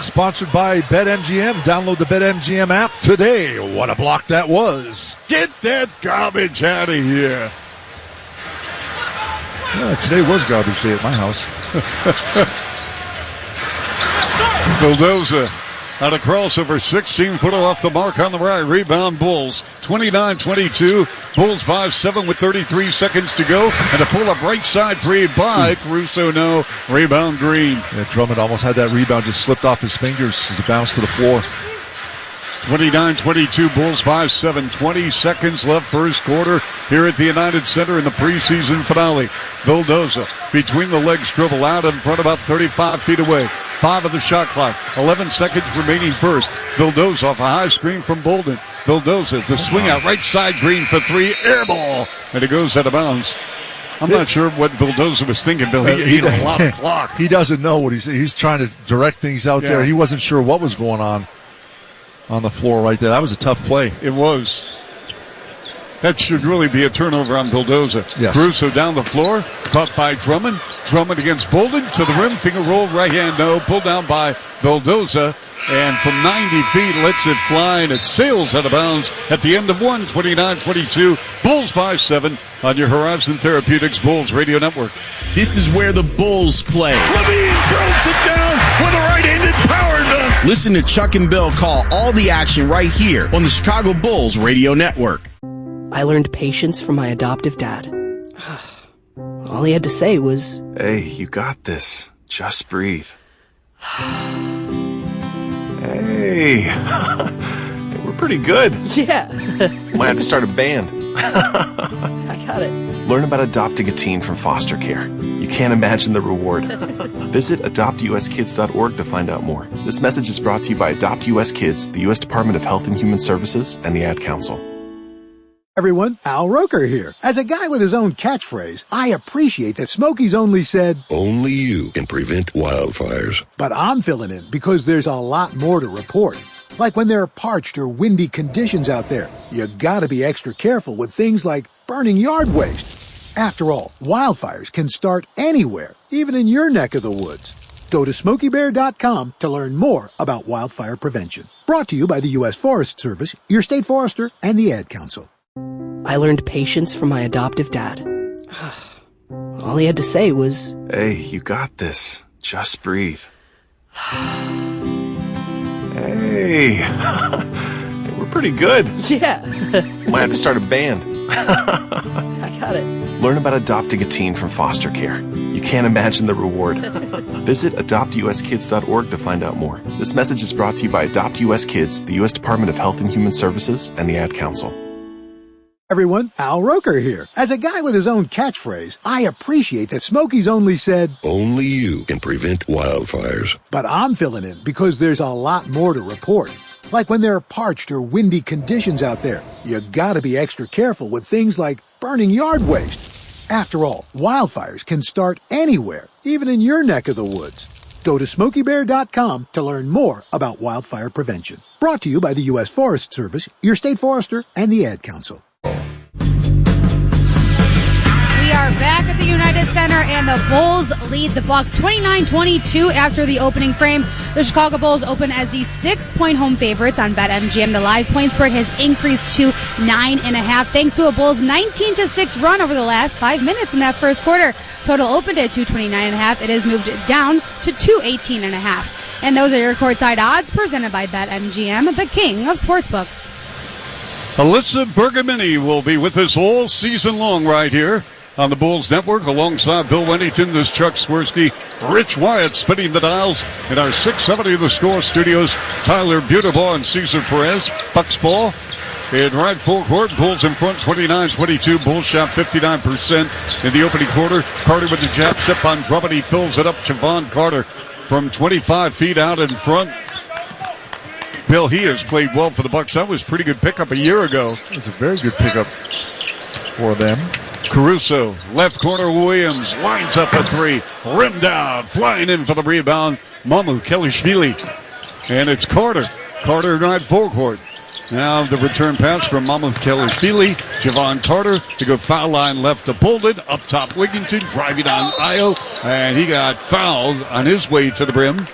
Sponsored by BetMGM. Download the BetMGM app today. What a block that was. Get that garbage out of here. Yeah, today was garbage day at my house. Vildoza on a crossover, 16-footer off the mark on the right. Rebound Bulls, 29-22. Bulls by 7 with 33 seconds to go. And a pull-up right side three by Caruso. No. Rebound Green. Yeah, Drummond almost had that rebound, just slipped off his fingers as it bounced to the floor. 29-22, Bulls by 7. 20 seconds left first quarter here at the United Center in the preseason finale. Vildoza between the legs, dribble out in front, about 35 feet away. 5 of the shot clock. 11 seconds remaining first. Vildoza off a high screen from Bolden. Vildoza, the swing out right side, Green for 3, air ball, and it goes out of bounds. I'm not sure what Vildoza was thinking, Bill. He ate a lot of clock. He doesn't know what he's trying to direct things out there. He wasn't sure what was going on the floor right there. That was a tough play. It was. That should really be a turnover on Vildoza. Yes. Caruso down the floor, caught by Drummond. Drummond against Bolden, to the rim, finger roll, right hand, no. Pulled down by Vildoza, and from 90 feet, lets it fly, and it sails out of bounds at the end of 29-22. Bulls by 7 on your Horizon Therapeutics Bulls Radio Network. This is where the Bulls play. Levine throws it down with a right-handed power dunk. Listen to Chuck and Bill call all the action right here on the Chicago Bulls Radio Network. I learned patience from my adoptive dad. All he had to say was, "Hey, you got this. Just breathe." Hey, we're pretty good. yeah, Might have to start a band. I got it. Learn about adopting a teen from foster care. You can't imagine the reward. Visit adoptuskids.org to find out more. This message is brought to you by Adopt US Kids, the U.S. Department of Health and Human Services, and the Ad Council. Everyone, Al Roker here. As a guy with his own catchphrase, I appreciate that Smokey's only said, "Only you can prevent wildfires." But I'm filling in because there's a lot more to report. Like when there are parched or windy conditions out there, you gotta be extra careful with things like burning yard waste. After all, wildfires can start anywhere, even in your neck of the woods. Go to SmokeyBear.com to learn more about wildfire prevention. Brought to you by the U.S. Forest Service, your state forester, and the Ad Council. I learned patience from my adoptive dad. All he had to say was, "Hey, you got this. Just breathe." Hey, we're pretty good. yeah, Might have to start a band. I got it. Learn about adopting a teen from foster care. You can't imagine the reward. Visit adoptuskids.org to find out more. This message is brought to you by Adopt US Kids, the U.S. Department of Health and Human Services, and the Ad Council. Everyone, Al Roker here. As a guy with his own catchphrase, I appreciate that Smokey's only said, "Only you can prevent wildfires." But I'm filling in because there's a lot more to report. Like when there are parched or windy conditions out there, you gotta be extra careful with things like burning yard waste. After all, wildfires can start anywhere, even in your neck of the woods. Go to SmokeyBear.com to learn more about wildfire prevention. Brought to you by the U.S. Forest Service, your state forester, and the Ad Council. We are back at the United Center, and the Bulls lead the Bucks 29-22 after the opening frame. The Chicago Bulls open as the 6-point home favorites on BetMGM. The live point spread has increased to 9.5 thanks to a Bulls 19-6 run over the last 5 minutes in that first quarter. Total opened at 229.5. It has moved down to 218.5. And those are your courtside odds presented by BetMGM, the king of sportsbooks. Alyssa Bergamini will be with us all season long right here on the Bulls Network alongside Bill Wennington. This is Chuck Swirsky, Rich Wyatt spinning the dials in our 670 The Score studios. Tyler Buterbaugh and Cesar Perez. Bucks ball in right full court. Bulls in front 29-22. Bulls shot 59% in the opening quarter. Carter with the jab step on Drummond. He fills it up. Javon Carter from 25 feet out in front. Bill, he has played well for the Bucks. That was a pretty good pickup a year ago. It was a very good pickup for them. Caruso, left corner, Williams, lines up a three, rimmed out, flying in for the rebound, Mamu Kelishvili. And it's Carter. Carter right full court. Now the return pass from Mamu Kelishvili. Javon Carter to go foul line left to Bolden. Up top, Wigginton driving on Io. And he got fouled on his way to the rim.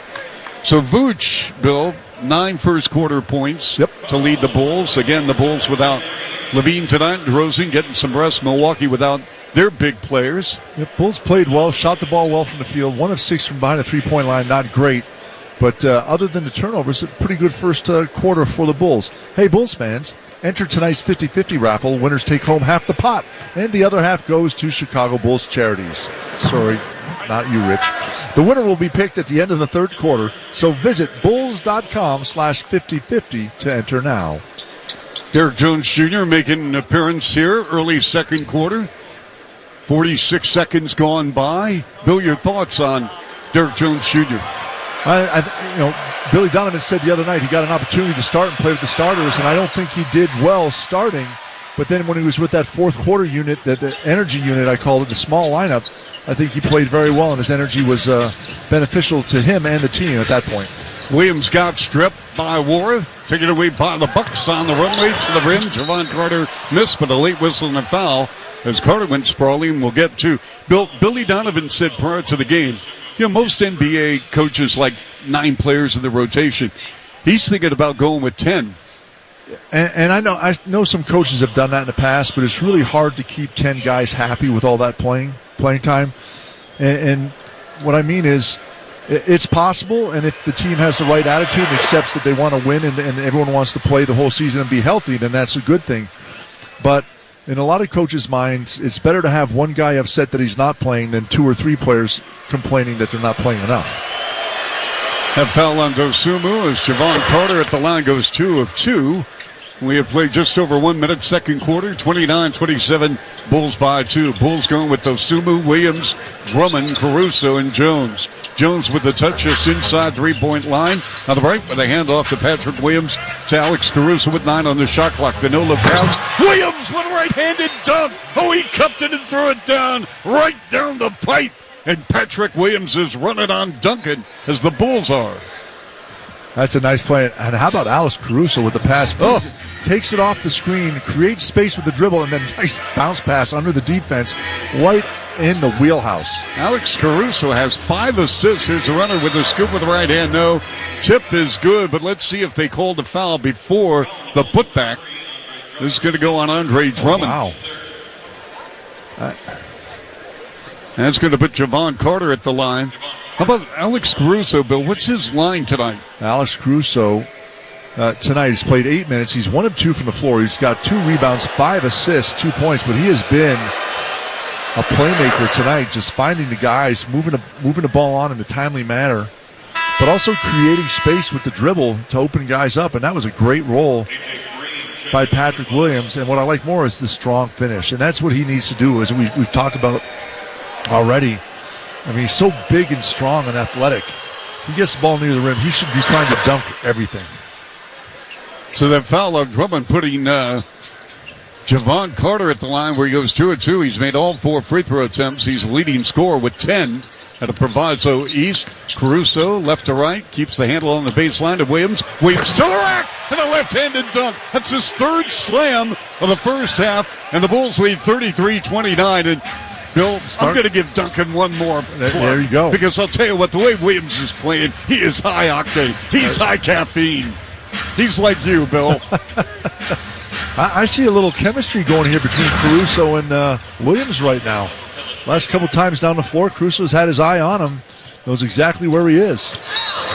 So Vooch, Bill, 9 first-quarter points to lead the Bulls. Again, the Bulls without Levine tonight. DeRozan getting some rest. Milwaukee without their big players. Bulls played well, shot the ball well from the field. 1 of 6 from behind the three-point line, not great. But other than the turnovers, a pretty good first quarter for the Bulls. Hey, Bulls fans, enter tonight's 50-50 raffle. Winners take home half the pot, and the other half goes to Chicago Bulls charities. Sorry, not you, Rich. The winner will be picked at the end of the third quarter, so visit bulls.com/5050 to enter now. Derek Jones Jr. making an appearance here, early second quarter. 46 seconds gone by. Bill, your thoughts on Derek Jones Jr.? Billy Donovan said the other night he got an opportunity to start and play with the starters, and I don't think he did well starting. But then when he was with that fourth quarter unit, the energy unit, I call it, the small lineup, I think he played very well, and his energy was beneficial to him and the team at that point. Williams got stripped by Wara. Taken away by the Bucks on the runway to the rim. Javon Carter missed, but a late whistle and a foul as Carter went sprawling. We'll get to Billy Donovan said prior to the game, most NBA coaches like 9 players in the rotation. He's thinking about going with 10. And I know some coaches have done that in the past, but it's really hard to keep 10 guys happy with all that playing time. And what I mean is, it's possible, and if the team has the right attitude and accepts that they want to win and everyone wants to play the whole season and be healthy, then that's a good thing. But in a lot of coaches' minds, it's better to have one guy upset that he's not playing than 2 or 3 players complaining that they're not playing enough. That foul on Dosunmu as Javon Carter at the line goes 2 of 2. We have played just over 1 minute, second quarter, 29-27, Bulls by 2. Bulls going with Dosunmu, Williams, Drummond, Caruso, and Jones. Jones with the touch just inside three-point line. On the right with a handoff to Patrick Williams to Alex Caruso with 9 on the shot clock. The no-look pass. Williams with a right-handed dunk. Oh, he cuffed it and threw it down, right down the pipe. And Patrick Williams is running on Duncan as the Bulls are. That's a nice play. And how about Alex Caruso with the pass? Takes it off the screen, creates space with the dribble, and then nice bounce pass under the defense, right in the wheelhouse. Alex Caruso has 5 assists. Here's a runner with a scoop with the right hand. No, tip is good, but let's see if they called the foul before the putback. This is going to go on Andre Drummond. Wow. That's going to put Javon Carter at the line. How about Alex Caruso, Bill? What's his line tonight? Alex Caruso tonight has played 8 minutes. He's 1 of 2 from the floor. He's got 2 rebounds, 5 assists, 2 points, but he has been a playmaker tonight, just finding the guys, moving the ball on in a timely manner, but also creating space with the dribble to open guys up, and that was a great role by Patrick Williams. And what I like more is the strong finish, and that's what he needs to do, as we've talked about already. I mean, he's so big and strong and athletic. He gets the ball near the rim. He should be trying to dunk everything. So that foul of Drummond putting Javon Carter at the line where he goes 2 of 2. He's made all 4 free throw attempts. He's leading scorer with 10 at a Proviso East. Caruso left to right, keeps the handle on the baseline to Williams. Williams to the rack and a left-handed dunk. That's his 3rd slam of the first half, and the Bulls lead 33-29. And Bill, I'm going to give Duncan one more plug. There you go. Because I'll tell you what, the way Williams is playing, he is high octane. He's high caffeine. He's like you, Bill. I see a little chemistry going here between Caruso and Williams right now. Last couple times down the floor, Caruso's had his eye on him. Knows exactly where he is.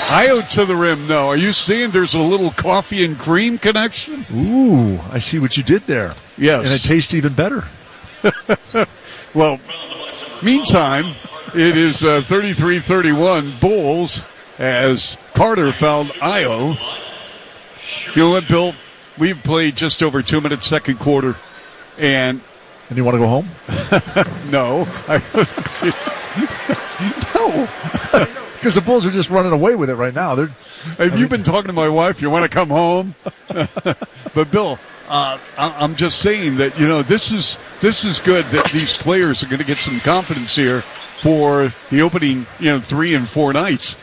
Io to the rim, no. Are you seeing there's a little coffee and cream connection? Ooh, I see what you did there. Yes. And it tastes even better. Well, meantime, it is 33-31 Bulls as Carter fouled Io. You know what, Bill? We've played just over 2 minutes, second quarter, and you want to go home? No. No. Because the Bulls are just running away with it right now. You've been talking to my wife. You want to come home? But, Bill, I'm just saying that, this is good that these players are going to get some confidence here for the opening, 3 and 4 nights.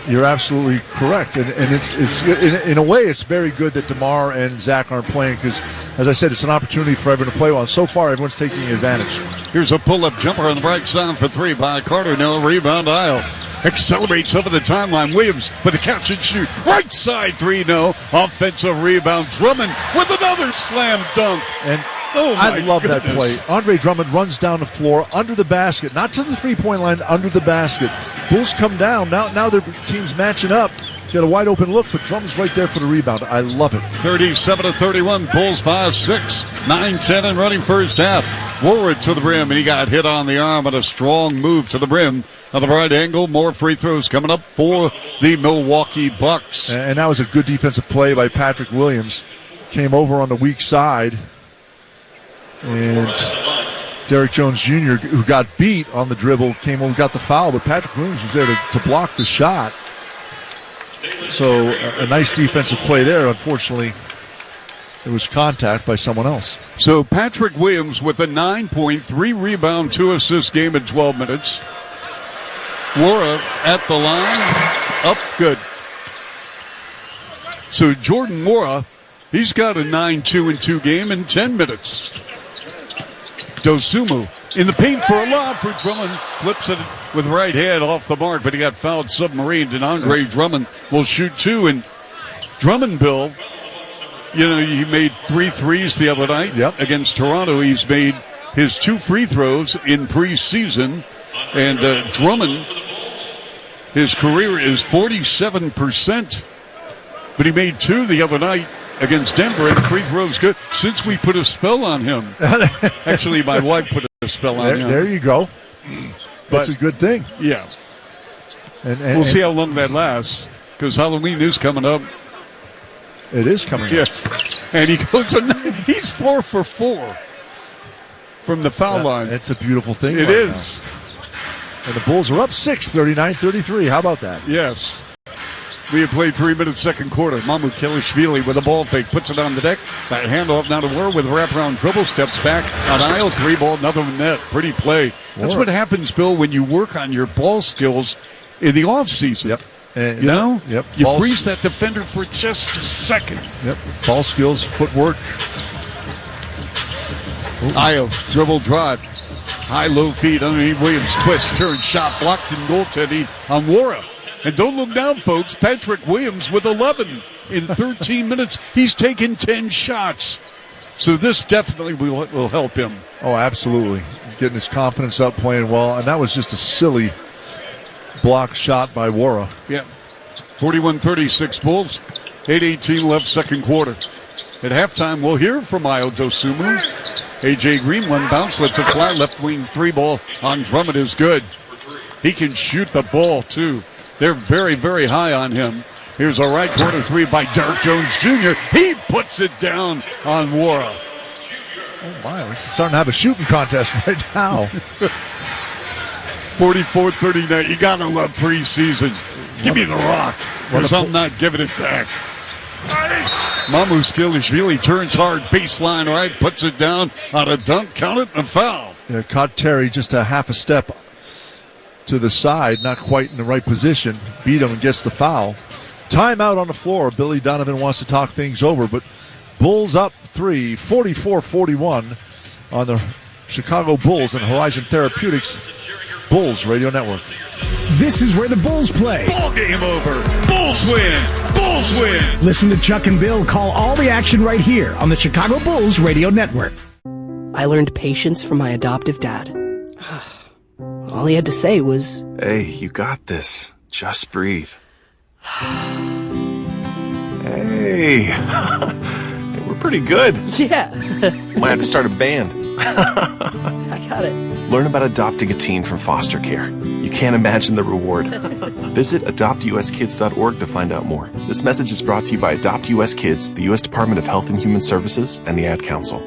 You're absolutely correct, and it's in a way it's very good that DeMar and Zach aren't playing because, as I said, it's an opportunity for everyone to play well. And so far, everyone's taking advantage. Here's a pull-up jumper on the right side for 3 by Carter. No rebound, Isle. accelerates over the timeline. Williams with a catch and shoot. Right side 3-0. Offensive rebound. Drummond with another slam dunk. And oh I love goodness. that play. Andre Drummond runs down the floor under the basket, not to the three-point line, under the basket. Bulls come down. Now their team's matching up. Get a wide open look, but Drummond's right there for the rebound. I love it. 37-31. Bulls by 6. 9-10 and running first half. Warwick to the rim, and he got hit on the arm on a strong move to the rim. On the right angle, more free throws coming up for the Milwaukee Bucks. And that was a good defensive play by Patrick Williams. Came over on the weak side. And Derrick Jones Jr., who got beat on the dribble, came over, got the foul, but Patrick Williams was there to block the shot. So a nice defensive play there. Unfortunately, it was contact by someone else. So Patrick Williams with a 9-point, 3-rebound, 2-assist game in 12 minutes. Laura at the line, up good. So Jordan Mora, he's got a 9-2-2 game in 10 minutes. Dosumu in the paint for a lob for Drummond. Flips it with right hand off the mark, but he got fouled submarined, and Andre Drummond will shoot 2. And Drummond, Bill, you know, he made 3 threes the other night against Toronto. He's made his 2 free throws in preseason. And Drummond, his career is 47%, but he made 2 the other night against Denver, and the free throw's good since we put a spell on him. Actually, my wife put a spell on him. There you go. That's a good thing. Yeah. And we'll see how long that lasts, because Halloween is coming up. It is coming up. Yes. And he goes, he's 4 for 4 from the foul line. It's a beautiful thing. It is. Now. And the Bulls are up 6, 39-33. How about that? Yes. We have played 3 minutes second quarter. Mamu Kelishvili with a ball fake, puts it on the deck. That handoff now to Wara with a wraparound dribble, steps back on aisle 3 ball, another net. Pretty play. That's what happens, Bill, when you work on your ball skills in the offseason. Yep. You know? Yep. You freeze that defender for just a second. Yep. Ball skills, footwork. Ayo, dribble drive. High, low feed underneath Williams. Twist, turn, shot, blocked and goaltending on Wara. And don't look down, folks. Patrick Williams with 11 in 13 minutes. He's taken 10 shots. So this definitely will help him. Oh, absolutely. Getting his confidence up, playing well. And that was just a silly block shot by Wara. Yeah. 41-36 Bulls. 8:18 left second quarter. At halftime, we'll hear from Ayo Dosumu. A.J. Green, one bounce, lets it fly. Left wing 3 ball on Drummond is good. He can shoot the ball, too. They're very, very high on him. Here's a right corner 3 by Derrick Jones Jr. He puts it down on Wara. Oh, my. We're starting to have a shooting contest right now. 44-39. You got to love preseason. Give me the rock, because I'm not giving it back. Mamu Skilishvili turns hard, baseline right, puts it down on a dunk, count it, and a foul. Yeah, caught Terry just a half a step to the side, not quite in the right position. Beat him and gets the foul. Timeout on the floor. Billy Donovan wants to talk things over, but Bulls up 3, 44-41 on the Chicago Bulls and Horizon Therapeutics Bulls Radio Network. This is where the Bulls play. Ball game over. Bulls win. Bulls win. Listen to Chuck and Bill call all the action right here on the Chicago Bulls Radio Network. I learned patience from my adoptive dad. All he had to say was, Hey, you got this. Just breathe. Hey. We're pretty good. yeah, Might have to start a band. I got it. Learn about adopting a teen from foster care. You can't imagine the reward. Visit adoptuskids.org to find out more. This message is brought to you by Adopt US Kids, the U.S. Department of Health and Human Services, and the Ad Council.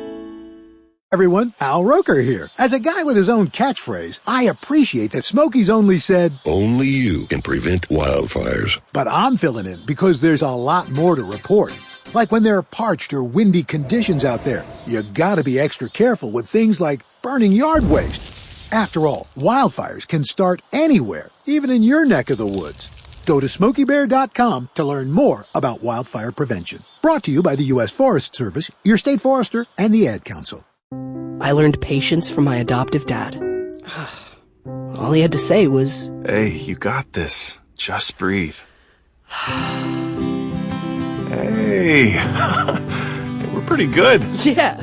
Everyone, Al Roker here. As a guy with his own catchphrase, I appreciate that Smokey's only said, Only you can prevent wildfires. but I'm filling in because there's a lot more to report. Like when there are parched or windy conditions out there, you gotta be extra careful with things like burning yard waste. After all, wildfires can start anywhere, even in your neck of the woods. Go to SmokeyBear.com to learn more about wildfire prevention. Brought to you by the U.S. Forest Service, your state forester, and the Ad Council. I learned patience from my adoptive dad. All he had to say was, Hey, you got this. Just breathe. Hey. We're pretty good. yeah,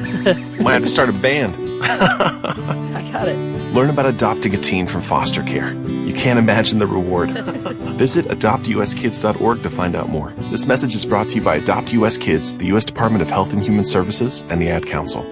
Might have to start a band. I got it. Learn about adopting a teen from foster care. You can't imagine the reward. Visit adoptuskids.org to find out more. This message is brought to you by Adopt US Kids, the U.S. Department of Health and Human Services, and the Ad Council.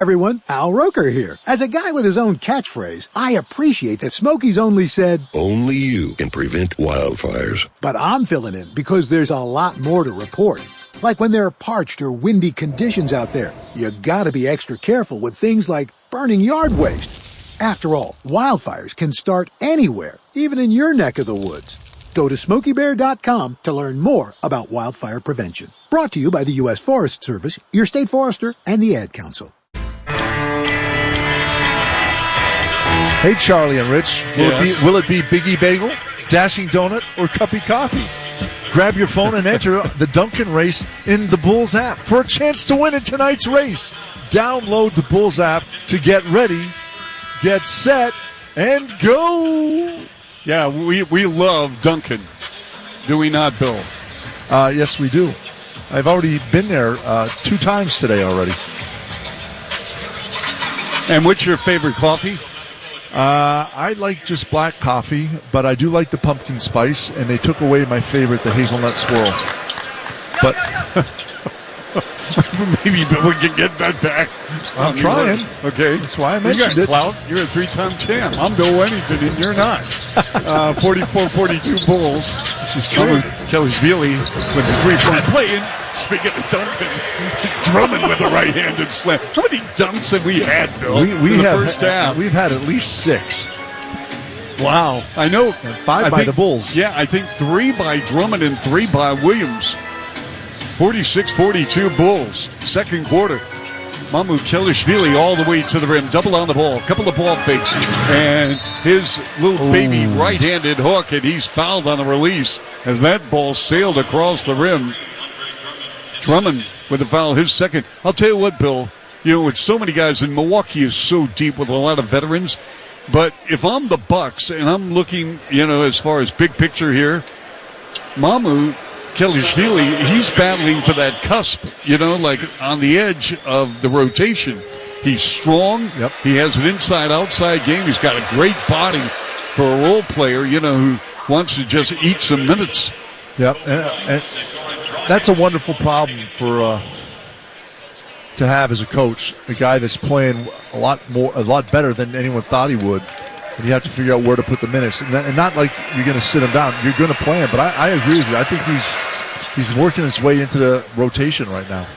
Everyone, Al Roker here. As a guy with his own catchphrase, I appreciate that Smokey's only said, Only you can prevent wildfires. but I'm filling in because there's a lot more to report. Like when there are parched or windy conditions out there, you gotta be extra careful with things like burning yard waste. After all, wildfires can start anywhere, even in your neck of the woods. Go to SmokeyBear.com to learn more about wildfire prevention. Brought to you by the U.S. Forest Service, your state forester, and the Ad Council. Hey, Charlie and Rich, will it be Biggie Bagel, Dashing Donut, or Cuppy Coffee? Grab your phone and enter the Dunkin' race in the Bulls app for a chance to win in tonight's race. Download the Bulls app to get ready, get set, and go. Yeah, we love Duncan. Do we not, Bill? Yes, we do. I've already been there 2 times today already. And what's your favorite coffee? I like just black coffee, but I do like the pumpkin spice, and they took away my favorite, the hazelnut swirl. But maybe we can get that back. I'm trying. Okay. That's why I mentioned you it. got clout. You're a 3-time champ. I'm Bill Wennington, and you're not. 44-42 Bulls. This is true. Kelishvili with the 3-point play. And speaking of Duncan, Drummond with a right-handed slam. How many dunks have we had, Bill, we in the have, first half? We've had at least 6. Wow. I know. And 5 by the Bulls. Yeah, I think 3 by Drummond and 3 by Williams. 46-42 Bulls. Second quarter. Mamu Kelishvili all the way to the rim. Double on the ball. Couple of ball fakes. And his little baby right-handed hook, and he's fouled on the release as that ball sailed across the rim. Drummond with the foul, his second. I'll tell you what, Bill, with so many guys, and Milwaukee is so deep with a lot of veterans, but if I'm the Bucks and I'm looking, as far as big picture here, Mamu Kelishvili, he's battling for that cusp, like on the edge of the rotation. He's strong. Yep. He has an inside-outside game. He's got a great body for a role player, who wants to just eat some minutes. Yep, and that's a wonderful problem for to have as a coach. A guy that's playing a lot better than anyone thought he would, and you have to figure out where to put the minutes. And not like you're going to sit him down. You're going to play him. But I agree with you. I think he's working his way into the rotation right now.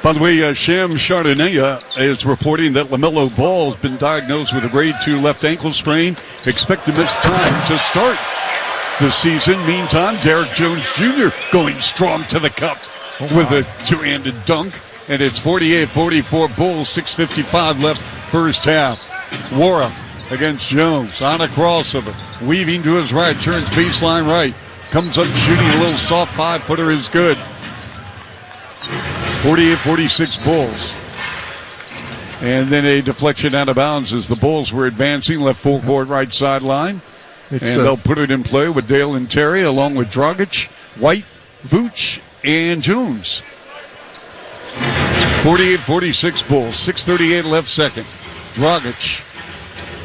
By the way, Sham Chardonnay is reporting that LaMelo Ball has been diagnosed with a grade 2 left ankle sprain. Expect to miss time to start the season. Meantime, Derek Jones Jr. going strong to the cup with a 2-handed dunk. And it's 48-44 Bulls, 6:55 left first half. Wara against Jones on a crossover. Weaving to his right, turns baseline right. Comes up shooting a little soft 5-footer is good. 48-46 Bulls. And then a deflection out of bounds as the Bulls were advancing. Left full court right sideline. And they'll put it in play with Dale and Terry along with Dragic, White, Vooch, and Jones. 48-46 Bulls. 6:38 left second. Dragic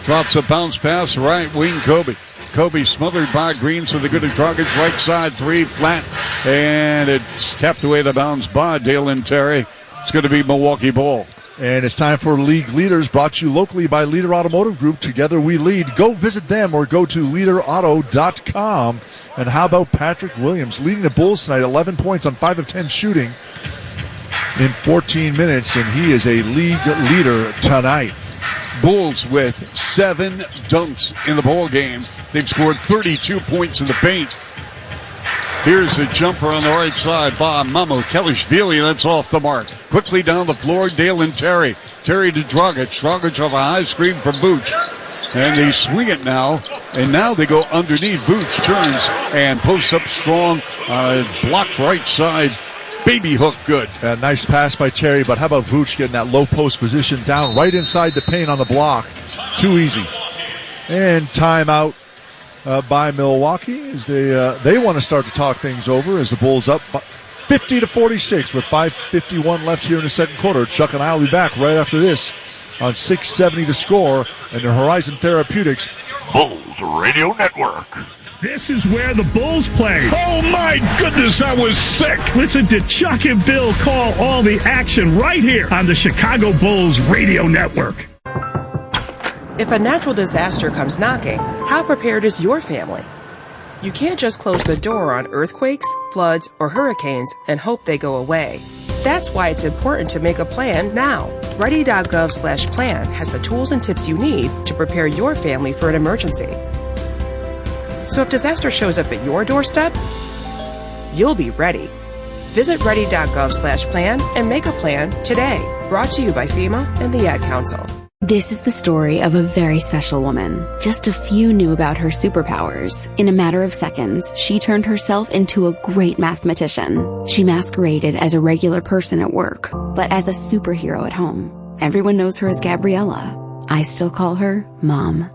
drops a bounce pass, right wing Kobe. Kobe smothered by Green, so they go to Dragic, right side, 3, flat. And it's tapped away the bounds by Dale and Terry. It's going to be Milwaukee ball. And it's time for League Leaders, brought to you locally by Leader Automotive Group. Together we lead. Go visit them or go to leaderauto.com. And how about Patrick Williams leading the Bulls tonight, 11 points on 5 of 10 shooting in 14 minutes, and he is a league leader tonight. Bulls with 7 dunks in the ball game. They've scored 32 points in the paint. Here's a jumper on the right side by Mamu Kelishvili. That's off the mark. Quickly down the floor, Dale and Terry. Terry to Dragic. Dragic off a high screen from Vooch. And they swing it now. And now they go underneath. Vooch turns and posts up strong. Blocked right side. Baby hook good. A nice pass by Terry, but how about Vooch getting that low post position down right inside the paint on the block? Too easy. And timeout by Milwaukee as they want to start to talk things over as the Bulls up 50-46 with 5:51 left here in the second quarter. Chuck and I will be back right after this on 670 The Score and the Horizon Therapeutics Bulls Radio Network. This is where the Bulls play. Oh my goodness, I was sick. Listen to Chuck and Bill call all the action right here on the Chicago Bulls Radio Network. If a natural disaster comes knocking, how prepared is your family? You can't just close the door on earthquakes, floods, or hurricanes and hope they go away. That's why it's important to make a plan now. Ready.gov/plan has the tools and tips you need to prepare your family for an emergency. So if disaster shows up at your doorstep, you'll be ready. Visit ready.gov/plan and make a plan today. Brought to you by FEMA and the Ad Council. This is the story of a very special woman. Just a few knew about her superpowers. In a matter of seconds, she turned herself into a great mathematician. She masqueraded as a regular person at work, but as a superhero at home. Everyone knows her as Gabriella. I still call her Mom.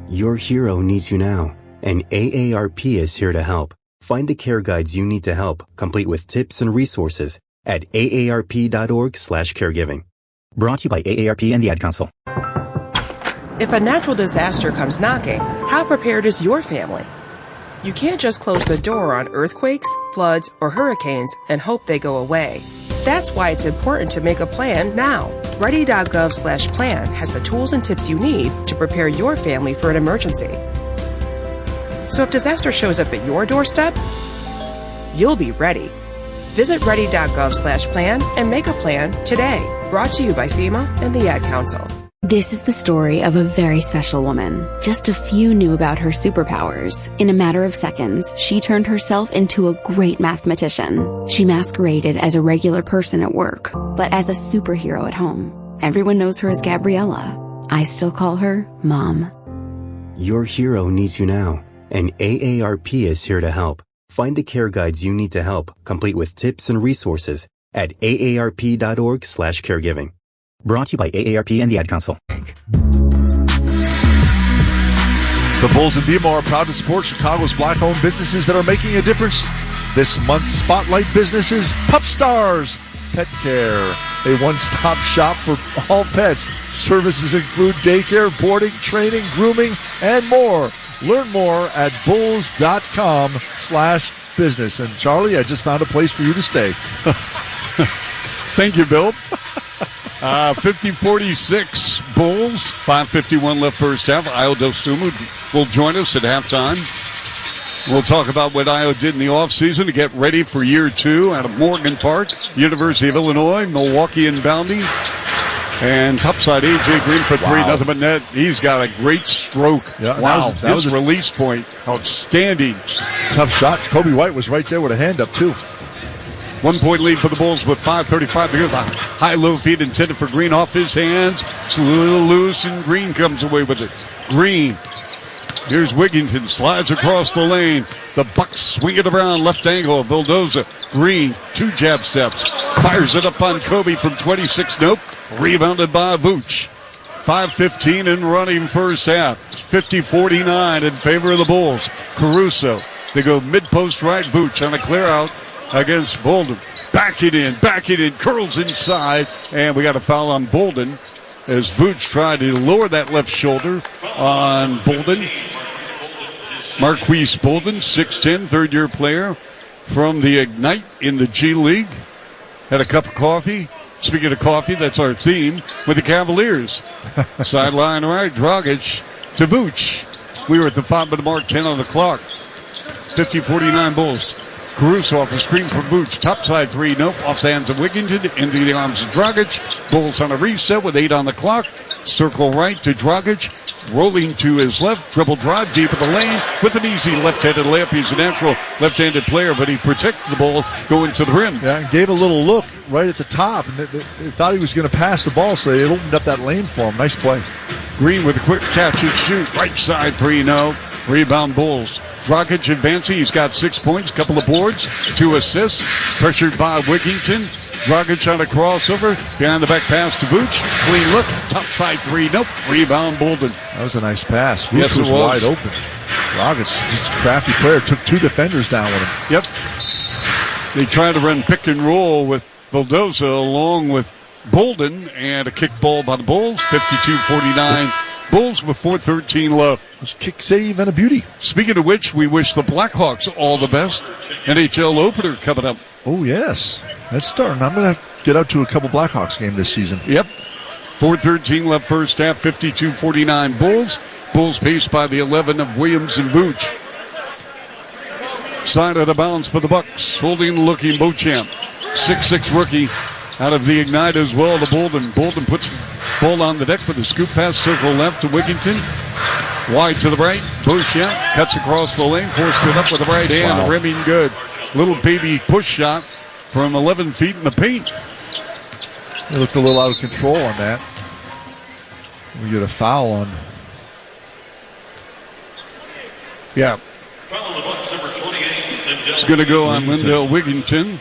Your hero needs you now, and AARP is here to help. Find the care guides you need to help, complete with tips and resources at aarp.org/caregiving. Brought to you by AARP and the Ad Council. If a natural disaster comes knocking, how prepared is your family? You can't just close the door on earthquakes, floods, or hurricanes and hope they go away. That's why it's important to make a plan now. Ready.gov/plan has the tools and tips you need to prepare your family for an emergency. So if disaster shows up at your doorstep, you'll be ready. Visit ready.gov/plan and make a plan today. Brought to you by FEMA and the Ad Council. This is the story of a very special woman. Just a few knew about her superpowers. In a matter of seconds, she turned herself into a great mathematician. She masqueraded as a regular person at work, but as a superhero at home. Everyone knows her as Gabriella. I still call her Mom. Your hero needs you now, and AARP is here to help. Find the care guides you need to help, complete with tips and resources at aarp.org/caregiving. Brought to you by AARP and the Ad Council. The Bulls and BMO are proud to support Chicago's black-owned businesses that are making a difference. This month's Spotlight business is Pup Stars Pet Care, a one-stop shop for all pets. Services include daycare, boarding, training, grooming, and more. Learn more at bulls.com/business. And Charlie, I just found a place for you to stay. Thank you, Bill. 50-46 Bulls. 5:51 left first half. Io Dosumu will join us at halftime. We'll talk about what Io did in the offseason to get ready for year two out of Morgan Park, University of Illinois, Milwaukee inbounding. And topside A.J. Green for three, nothing but net. He's got a great stroke. Yeah, wow, that was his release point, outstanding. Tough shot. Kobe White was right there with a hand up, too. 1 point lead for the Bulls with 5:35 to go. The high-low feed intended for Green off his hands. It's a little loose, and Green comes away with it. Green. Here's Wigginton. Slides across the lane. The Bucks swing it around. Left angle. Vildoza. Green. 2 jab steps. Fires it up on Kobe from 26. Nope. Rebounded by Vooch. 5:15 and running first half. 50-49 in favor of the Bulls. Caruso. They go mid-post right. Vooch on a clear out against Bolden. Back it in, curls inside, and we got a foul on Bolden as Vooch tried to lower that left shoulder on Bolden. Marquise Bolden, 6'10", third-year player from the Ignite in the G League. Had a cup of coffee. Speaking of coffee, that's our theme with the Cavaliers. Sideline right, Dragic to Vooch. We were at the 5-minute mark, 10 on the clock. 50-49 Bulls. Caruso off a screen from Vooch. Topside three, nope. Off the hands of Wigginton. Into the arms of Dragic. Bulls on a reset with 8 on the clock. Circle right to Dragic. Rolling to his left. Dribble drive deep in the lane with an easy left-handed layup. He's a natural left-handed player, but he protected the ball going to the rim. Yeah, and gave a little look right at the top. And they thought he was going to pass the ball, so they opened up that lane for him. Nice play. Green with a quick catch and shoot. Right side three, no. Rebound Bulls. Dragic advancing. He's got 6 points, a couple of boards, 2 assists. Pressured by Wigginton. Dragic on a crossover. Behind the back pass to Vooch. Clean look. Top side three. Nope. Rebound Bolden. That was a nice pass. Vooch Yes, it was. wide open. Dragic, just a crafty player, took 2 defenders down with him. Yep. They tried to run pick and roll with Vildoza along with Bolden, and a kick ball by the Bulls. 52-49. Bulls with 4:13 left. Those kick save and a beauty. Speaking of which, we wish the Blackhawks all the best. NHL opener coming up. Oh, yes. That's starting. I'm going to get out to a couple Blackhawks game this season. Yep. 4:13 left first half, 52-49 Bulls. Bulls paced by the 11 of Williams and Vooch. Side out of bounds for the Bucks. Holding, looking, Beauchamp. 6'6" rookie out of the Ignite as well to Bolden. Bolden puts the ball on the deck with a scoop pass, circle left to Wigginton. Wide to the right. Beauchamp cuts across the lane, forced it up with the right hand. Wow. Rimming good. Little baby push shot from 11 feet in the paint. He looked a little out of control on that. We get a foul on. Yeah. It's going to go on Lindell Wigginton.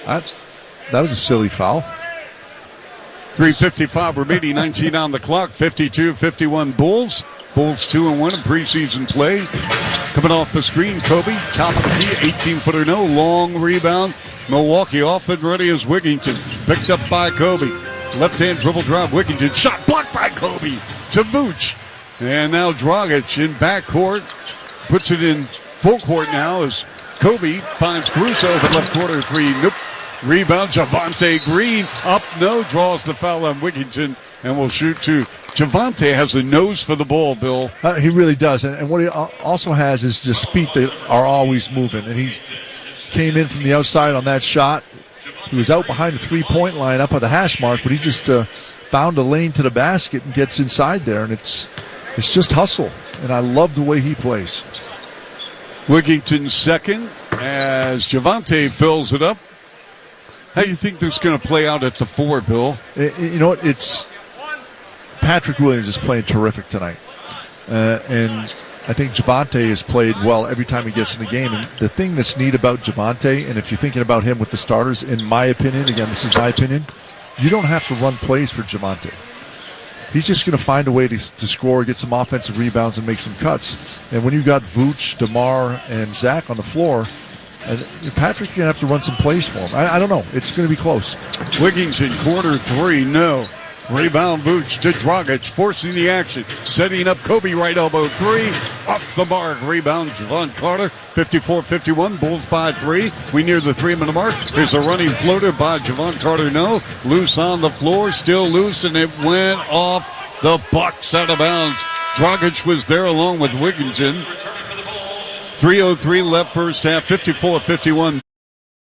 That was a silly foul. 3:55 remaining, 19 on the clock. 52-51 Bulls. Bulls 2-1 in preseason play. Coming off the screen, Kobe, top of the key, 18-footer no, long rebound. Milwaukee off and ready as Wigginton. Picked up by Kobe. Left-hand dribble drive, Wigginton. Shot blocked by Kobe to Vooch. And now Dragic in backcourt. Puts it in full court now as Kobe finds Caruso over left corner three. Nope. Rebound, Javonte Green. Up, no. Draws the foul on Wigginton and will shoot two. Javonte has a nose for the ball, Bill. He really does. And what he also has is just feet that are always moving. And he came in from the outside on that shot. He was out behind the three-point line up at the hash mark, but he just found a lane to the basket and gets inside there. And it's just hustle. And I love the way he plays. Wigginton second as Javonte fills it up. How do you think this is going to play out at the 4, Bill? You know what? It's Patrick Williams is playing terrific tonight. And I think Javonte has played well every time he gets in the game. And the thing that's neat about Javonte, and if you're thinking about him with the starters, in my opinion, again, this is my opinion, you don't have to run plays for Javonte. He's just going to find a way to score, get some offensive rebounds, and make some cuts. And when you've got Vooch, DeMar, and Zach on the floor, Patrick, you're going to have to run some plays for him. I don't know. It's going to be close. Wigginton, quarter three, no. Rebound Vooch to Dragic, forcing the action. Setting up Kobe, right elbow three. Off the mark. Rebound, Javon Carter. 54-51. Bulls by 3. We near the 3-minute mark. Here's a running floater by Javon Carter, no. Loose on the floor, still loose, and it went off the Bucks out of bounds. Dragic was there along with Wigginton. 3:03 left first half, 54-51.